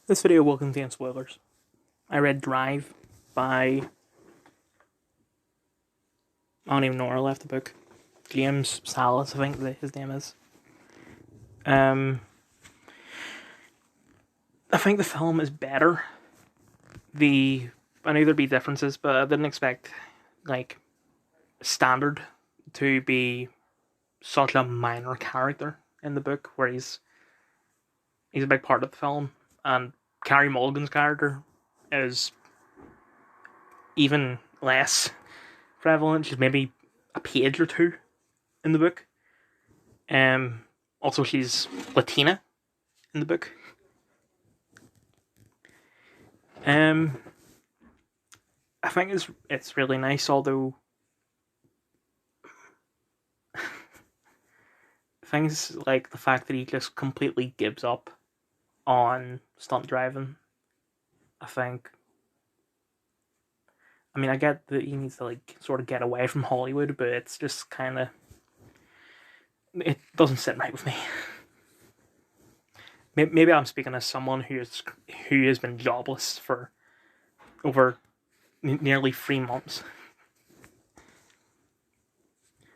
This video will contain spoilers. I read Drive by... I don't even know where I left the book. James Salas, I think his name is. I think the film is better. I know there'd be differences, but I didn't expect, Standard to be such a minor character in the book, where he's a big part of the film, and Carey Mulligan's character is even less prevalent. She's maybe a page or two in the book. Also, she's Latina in the book. I think it's really nice, although things like the fact that he just completely gives up on stunt driving. I get that he needs to sort of get away from Hollywood, but it's just kind of, it doesn't sit right with me. Maybe I'm speaking as someone who has been jobless for over nearly 3 months.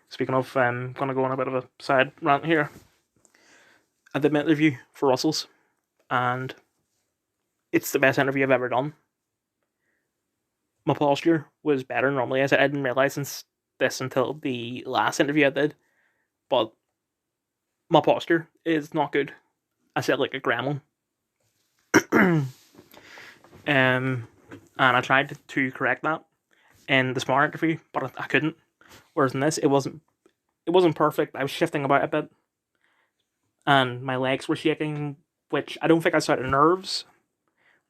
Speaking of, I'm going to go on a bit of a side rant here. I did my interview for Russell's, and it's the best interview I've ever done. My posture was better than normally. I didn't realise this until the last interview I did, but my posture is not good. I said like a gremlin. And I tried to correct that in the Smart interview, but I couldn't. Whereas in this, it wasn't perfect. I was shifting about a bit, and my legs were shaking, which I don't think I was out of nerves.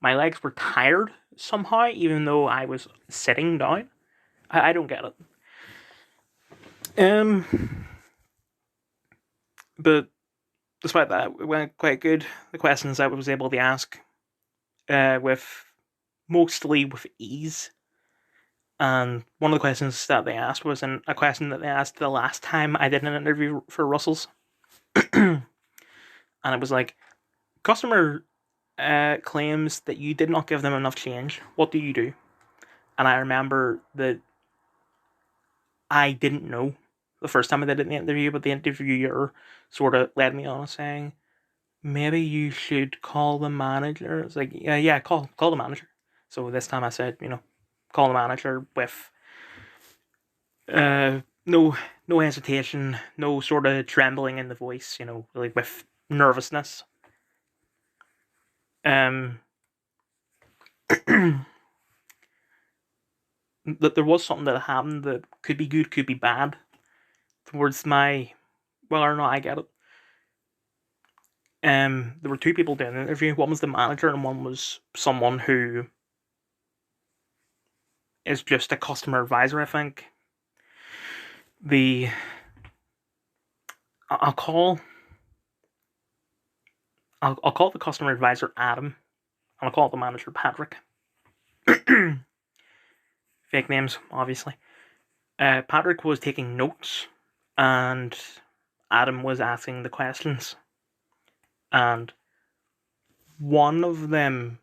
My legs were tired somehow, even though I was sitting down. I don't get it. But despite that, it went quite good. The questions I was able to ask, mostly with ease. And one of the questions that they asked was a question that they asked the last time I did an interview for Russell's. And it was like, customer claims that you did not give them enough change. What do you do? And I remember that I didn't know the first time I did the interview, but the interviewer sort of led me on saying, maybe you should call the manager. It's like, yeah, call the manager. So this time I said, call the manager with no hesitation, no sort of trembling in the voice, like with nervousness. That there was something that happened that could be good, could be bad towards my, well or not, I get it. There were two people doing the interview. One was the manager, and one was someone who is just a customer advisor, I think. I'll call the customer advisor Adam, and I'll call the manager Patrick. Fake names, obviously. Patrick was taking notes, and Adam was asking the questions. And one of them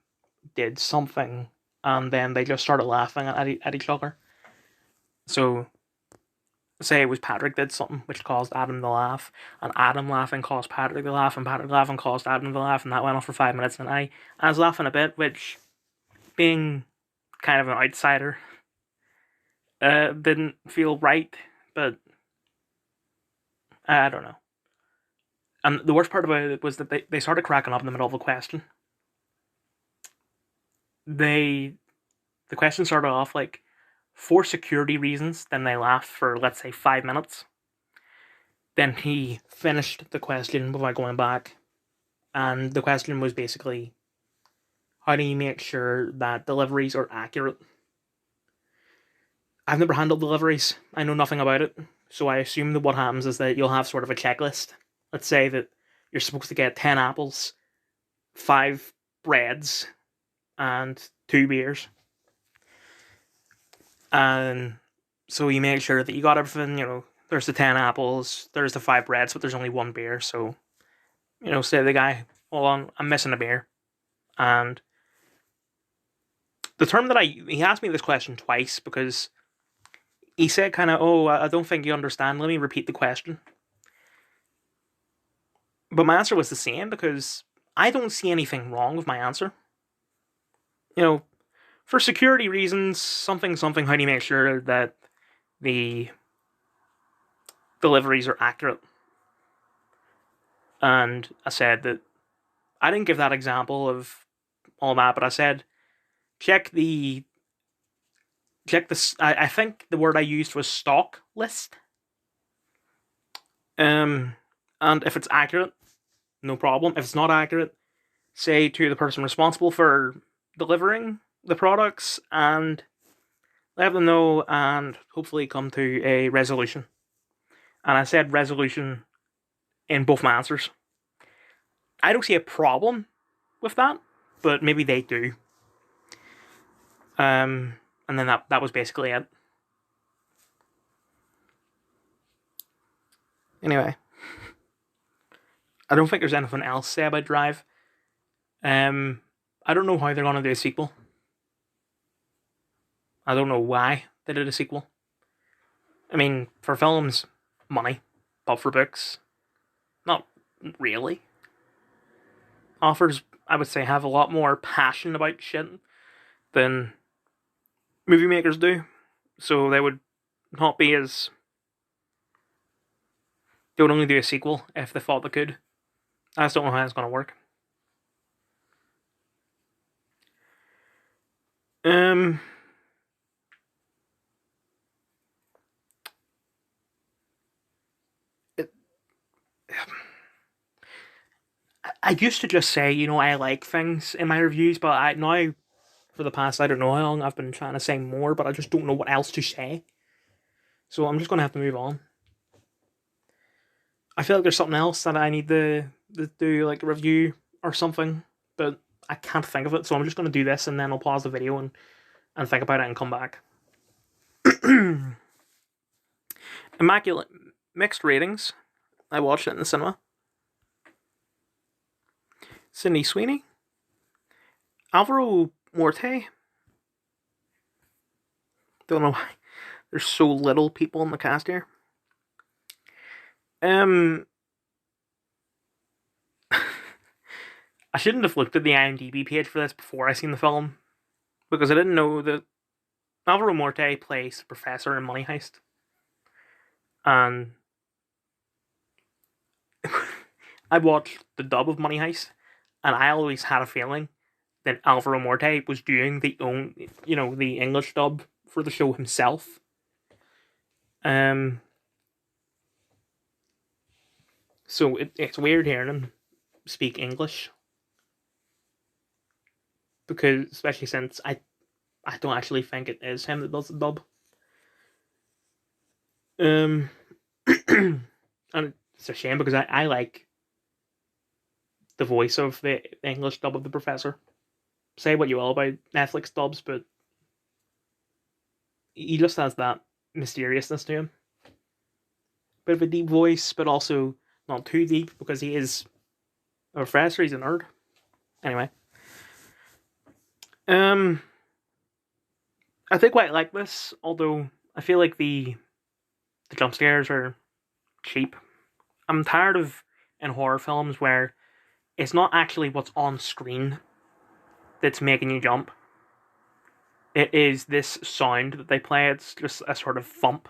did something, and then they just started laughing at each other. So, say it was Patrick did something which caused Adam to laugh, and Adam laughing caused Patrick to laugh, and Patrick laughing caused Adam to laugh, and that went on for 5 minutes, and I was laughing a bit, which, being kind of an outsider, didn't feel right, but I don't know. And the worst part about it was that they started cracking up in the middle of the question. The question started off like, for security reasons, then they laughed for, let's say, 5 minutes. Then he finished the question without going back. And the question was basically, how do you make sure that deliveries are accurate? I've never handled deliveries. I know nothing about it. So I assume that what happens is that you'll have sort of a checklist. Let's say that you're supposed to get 10 apples, 5 breads, and 2 beers. And so you make sure that you got everything, there's the 10 apples, there's the 5 breads, but there's only 1 beer. So, say the guy, hold on, I'm missing a beer. And the term that he asked me this question twice because he said kind of, oh, I don't think you understand. Let me repeat the question. But my answer was the same because I don't see anything wrong with my answer. You know, for security reasons, something, how do you make sure that the deliveries are accurate? And I said that I didn't give that example of all that, but I said check the I think the word I used was stock list. And if it's accurate, no problem. If it's not accurate, say to the person responsible for delivering the products and let them know and hopefully come to a resolution. And I said resolution in both my answers. I don't see a problem with that, but maybe they do. And then that was basically it. Anyway, I don't think there's anything else to say about Drive. I don't know how they're gonna do a sequel. I don't know why they did a sequel. I mean, for films, money, but for books, not really. Authors, I would say, have a lot more passion about shit than movie makers do, so they would not be as. They would only do a sequel if they thought they could. I just don't know how it's gonna work. It, I used to just say, I like things in my reviews, but I now, for the past, I don't know how long, I've been trying to say more, but I just don't know what else to say. So I'm just going to have to move on. I feel like there's something else that I need to do, like a review or something, but I can't think of it, so I'm just going to do this, and then I'll pause the video and think about it and come back. Immaculate. Mixed ratings. I watched it in the cinema. Sydney Sweeney. Alvaro Morte. Don't know why there's so little people in the cast here. I shouldn't have looked at the IMDb page for this before I seen the film, because I didn't know that Alvaro Morte plays the professor in Money Heist. And I watched the dub of Money Heist, and I always had a feeling that Alvaro Morte was doing the English dub for the show himself. So it's weird hearing him speak English, because especially since I don't actually think it is him that does the dub. And it's a shame because I like the voice of the English dub of the professor. Say what you will about Netflix dubs, but he just has that mysteriousness to him. Bit of a deep voice, but also not too deep, because he is a professor, he's a nerd. Anyway. I think quite like this, although I feel like the jump scares are cheap. I'm tired of in horror films where it's not actually what's on screen that's making you jump. It is this sound that they play. It's just a sort of thump.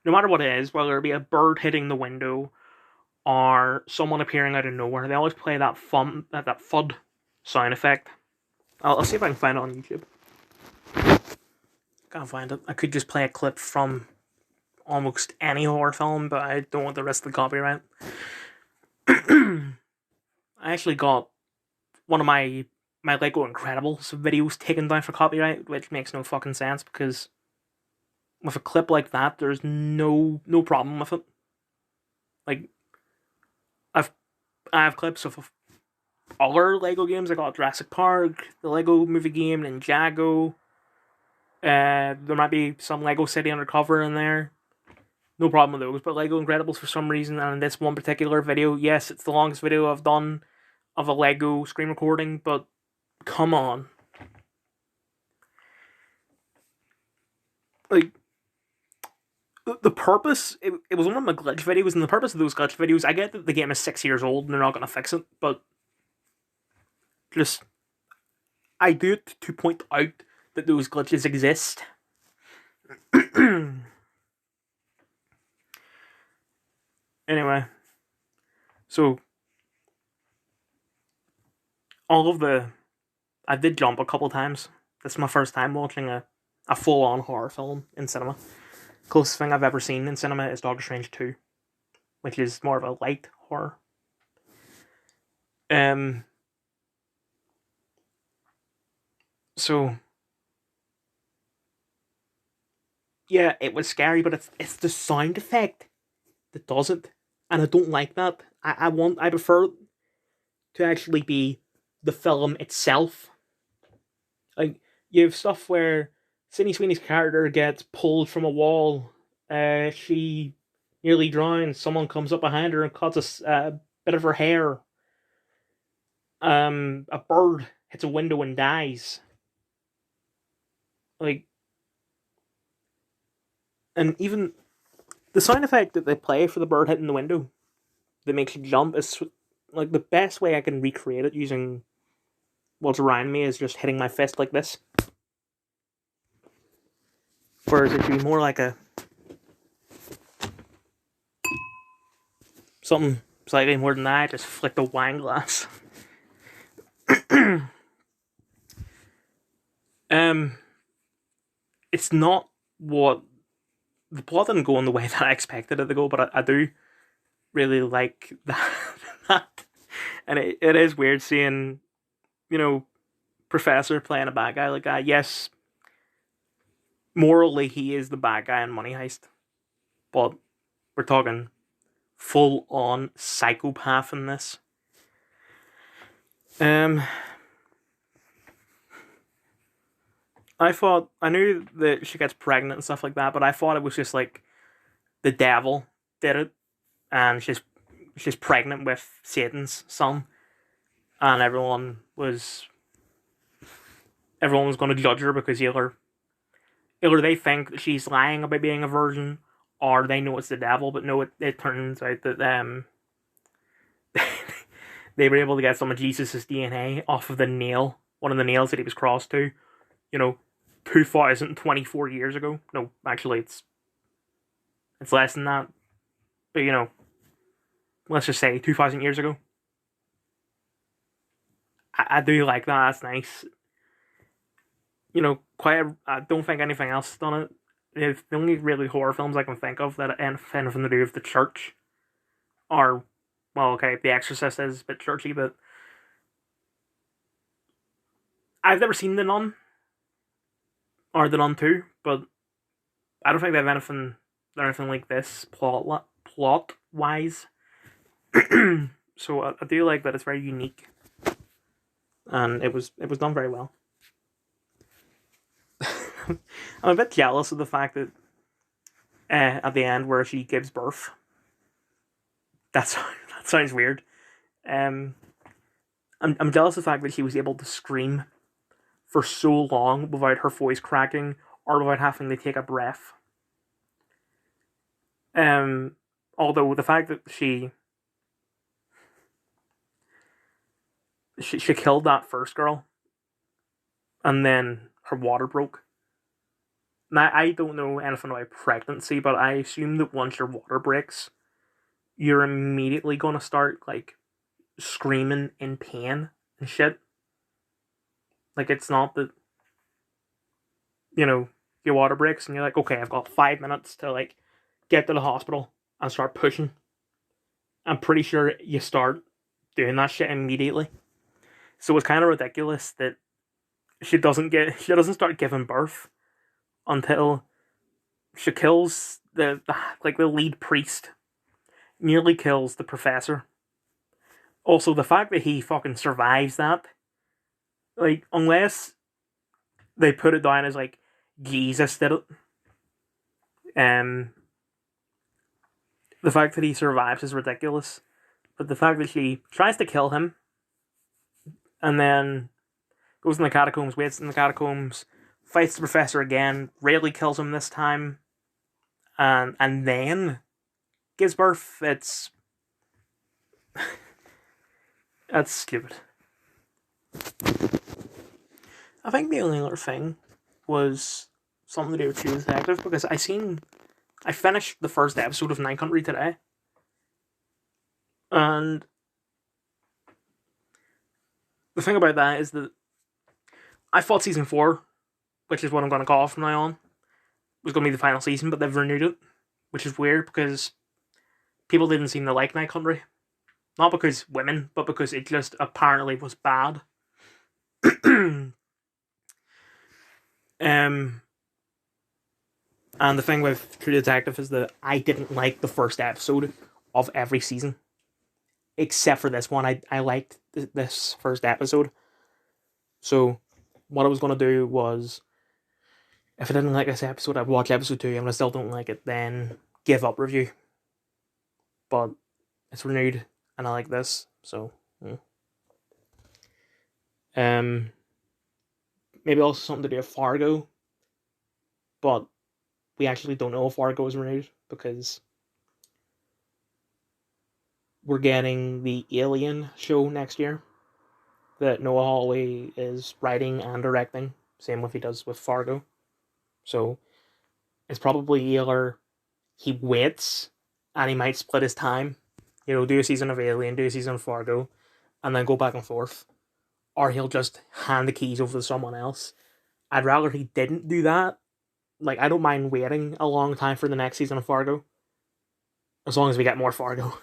No matter what it is, whether it be a bird hitting the window or someone appearing out of nowhere, they always play that thump, that thud sound effect. I'll see if I can find it on YouTube. Can't find it. I could just play a clip from almost any horror film, but I don't want the rest of the copyright. I actually got one of my Lego Incredibles videos taken down for copyright, which makes no fucking sense, because with a clip like that, there's no problem with it. Like, I have clips of other Lego games. I got Jurassic Park, the Lego movie game, Ninjago. There might be some Lego City Undercover in there. No problem with those, but Lego Incredibles for some reason, and in this one particular video, yes, it's the longest video I've done of a Lego screen recording, but come on. Like, the purpose, it was one of my glitch videos, and the purpose of those glitch videos, I get that the game is 6 years old and they're not going to fix it, but just, I do it to point out that those glitches exist. Anyway, so all of the, I did jump a couple times. This is my first time watching a full-on horror film in cinema. Closest thing I've ever seen in cinema is Doctor Strange 2, which is more of a light horror. So yeah, it was scary, but it's the sound effect that does it, and I don't like that. I prefer to actually be the film itself. Like, you have stuff where Sydney Sweeney's character gets pulled from a wall. She nearly drowns. Someone comes up behind her and cuts a bit of her hair. A bird hits a window and dies. Like, and even the sound effect that they play for the bird hitting the window that makes you jump is like the best way I can recreate it using what's around me is just hitting my fist like this. Whereas it should be more like a something slightly more than that. Just flick the wine glass. It's not what the plot didn't go in the way that I expected it to go, but I do really like that. And it is weird seeing, Professor playing a bad guy like that. Yes, morally he is the bad guy in Money Heist, but we're talking full on psychopath in this. I knew that she gets pregnant and stuff like that, but I thought it was just like the devil did it, and she's pregnant with Satan's son, and everyone was going to judge her because either they think that she's lying about being a virgin, or they know it's the devil. But no, it turns out that they were able to get some of Jesus' DNA off of the nail, one of the nails that he was crossed to, 2024 years ago. No, actually, it's less than that. But, let's just say 2,000 years ago. I do like that. That's nice. I don't think anything else has done it. It's the only really horror films I can think of that have anything to do with the church are, well, okay, The Exorcist is a bit churchy, but I've never seen The Nun or The Nun 2, but I don't think they have anything like this plot wise. So I do like that it's very unique, and it was done very well. I'm a bit jealous of the fact that at the end where she gives birth, that sounds weird. I'm jealous of the fact that she was able to scream for so long without her voice cracking or without having to take a breath. Although the fact that she killed that first girl, and then her water broke. Now, I don't know anything about pregnancy, but I assume that once your water breaks, you're immediately gonna start like screaming in pain and shit. Like, it's not that your water breaks and you're like, okay, I've got 5 minutes to like get to the hospital and start pushing. I'm pretty sure you start doing that shit immediately. So it's kind of ridiculous that she doesn't start giving birth until she kills the lead priest, nearly kills the professor. Also, the fact that he fucking survives that, like, unless they put it down as like Jesus did it, the fact that he survives is ridiculous. But the fact that she tries to kill him, and then Goes in the catacombs, waits in the catacombs, fights the professor again, rarely kills him this time, and then gives birth. That's stupid. I think the only other thing was something to do with True Detective, because I finished the first episode of Night Country today, and the thing about that is that I thought season 4, which is what I'm going to call from now on, was going to be the final season, but they've renewed it, which is weird because people didn't seem to like Night Country. Not because women, but because it just apparently was bad. And the thing with True Detective is that I didn't like the first episode of every season. Except for this one. I liked this first episode. So, what I was going to do was, if I didn't like this episode, I'd watch episode 2, and if I still don't like it, then give up review. But it's renewed, and I like this, so yeah. Maybe also something to do with Fargo, but we actually don't know if Fargo is renewed because we're getting the Alien show next year that Noah Hawley is writing and directing, same with he does with Fargo. So it's probably either he waits and he might split his time, do a season of Alien, do a season of Fargo, and then go back and forth, or he'll just hand the keys over to someone else. I'd rather he didn't do that. I don't mind waiting a long time for the next season of Fargo, as long as we get more Fargo.